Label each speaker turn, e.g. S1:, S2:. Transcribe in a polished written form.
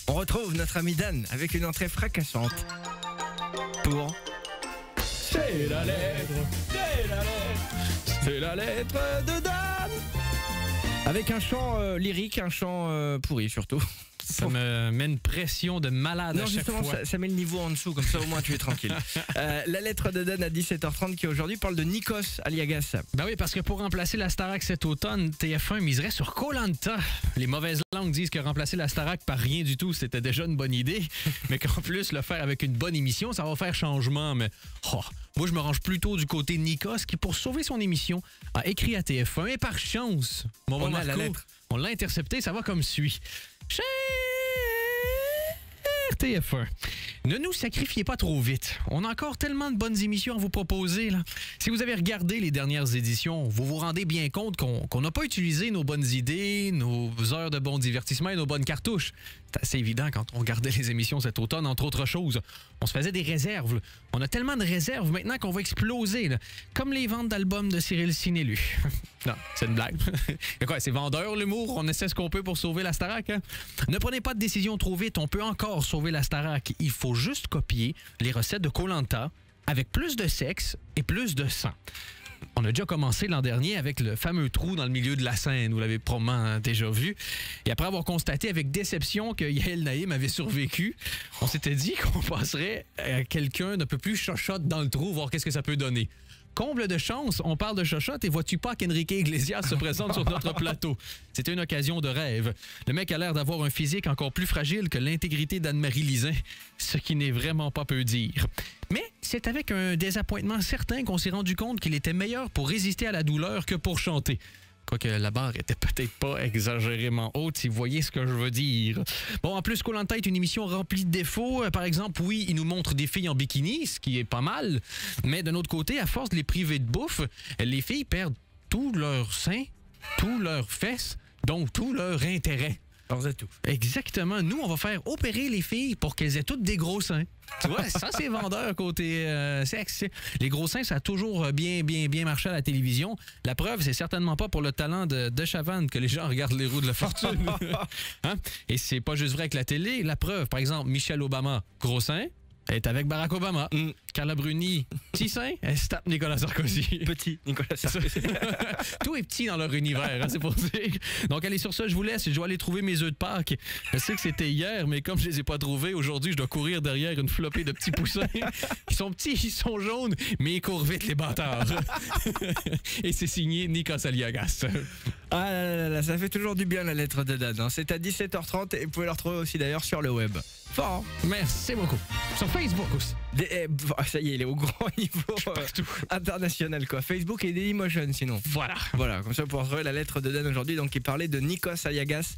S1: On retrouve notre ami Dan avec une entrée fracassante pour... C'est la lettre, c'est la lettre, c'est la lettre de Dan. Avec un chant lyrique, un chant pourri surtout.
S2: Ça me met une pression de malade
S1: non,
S2: à chaque
S1: justement,
S2: fois.
S1: Ça met le niveau en dessous, comme ça au moins tu es tranquille. La lettre de Dan à 17h30 qui aujourd'hui parle de Nikos Aliagas.
S2: Ben oui, parce que pour remplacer la Starac cet automne, TF1 miserait sur Koh-Lanta. Les mauvaises langues disent que remplacer la Starac par rien du tout, c'était déjà une bonne idée, mais qu'en plus le faire avec une bonne émission, ça va faire changement. Mais moi, je me range plutôt du côté de Nikos qui, pour sauver son émission, a écrit à TF1 et par chance, mon bon
S1: On a la
S2: Marco,
S1: lettre.
S2: on l'a intercepté, ça va comme suit. Cher TF1, ne nous sacrifiez pas trop vite. On a encore tellement de bonnes émissions à vous proposer, là. Si vous avez regardé les dernières éditions, vous vous rendez bien compte qu'on n'a pas utilisé nos bonnes idées, nos heures de bon divertissement et nos bonnes cartouches. C'est assez évident quand on regardait les émissions cet automne, entre autres choses. On se faisait des réserves, là. On a tellement de réserves maintenant qu'on va exploser, là. Comme les ventes d'albums de Cyril Sinélu. Non, c'est une blague. Quoi, c'est vendeur l'humour, on essaie ce qu'on peut pour sauver la Starac. Hein? Ne prenez pas de décision trop vite, on peut encore sauver la Starac. Il faut juste copier les recettes de Koh-Lanta avec plus de sexe et plus de sang. On a déjà commencé l'an dernier avec le fameux trou dans le milieu de la scène, vous l'avez probablement déjà vu. Et après avoir constaté avec déception que Yael Naïm avait survécu, on s'était dit qu'on passerait à quelqu'un d'un peu plus chochotte dans le trou, voir qu'est-ce que ça peut donner. Comble de chance, on parle de chochotte et vois-tu pas qu'Enrique Iglesias se présente sur notre plateau. C'était une occasion de rêve. Le mec a l'air d'avoir un physique encore plus fragile que l'intégrité d'Anne-Marie Lizin, ce qui n'est vraiment pas peu dire. Mais c'est avec un désappointement certain qu'on s'est rendu compte qu'il était meilleur pour résister à la douleur que pour chanter. Quoique la barre était peut-être pas exagérément haute, si vous voyez ce que je veux dire. Bon, en plus, Koh-Lanta est une émission remplie de défauts. Par exemple, oui, il nous montre des filles en bikini, ce qui est pas mal. Mais d'un autre côté, à force de les priver de bouffe, les filles perdent tout leur sein, tout leurs fesses, donc tout leur intérêt.
S1: Tout.
S2: Exactement. Nous, on va faire opérer les filles pour qu'elles aient toutes des gros seins. Tu vois, ça, c'est vendeur côté sexe. Les gros seins, ça a toujours bien marché à la télévision. La preuve, c'est certainement pas pour le talent de Chavannes que les gens regardent les roues de la fortune. Hein? Et c'est pas juste vrai avec la télé. La preuve, par exemple, Michelle Obama, gros seins, elle est avec Barack Obama. Carla Bruni, petit sein, elle se tape Nicolas Sarkozy.
S1: Petit Nicolas Sarkozy.
S2: Tout est petit dans leur univers, hein, c'est pour dire. Donc, allez, sur ça, je vous laisse. Je dois aller trouver mes œufs de Pâques. Je sais que c'était hier, mais comme je les ai pas trouvés, aujourd'hui, je dois courir derrière une flopée de petits poussins. Ils sont petits, ils sont jaunes, mais ils courent vite, les bâtards. Et c'est signé Nikos Aliagas.
S1: Ah là, ça fait toujours du bien la lettre de Dan. Hein. C'est à 17h30 et vous pouvez la retrouver aussi d'ailleurs sur le web. Fort, hein?
S2: Merci beaucoup. Sur Facebook aussi.
S1: Ça y est, il est au grand niveau international quoi. Facebook et Dailymotion sinon.
S2: Voilà.
S1: Voilà, comme ça vous pourrez retrouver la lettre de Dan aujourd'hui donc qui parlait de Nikos Aliagas.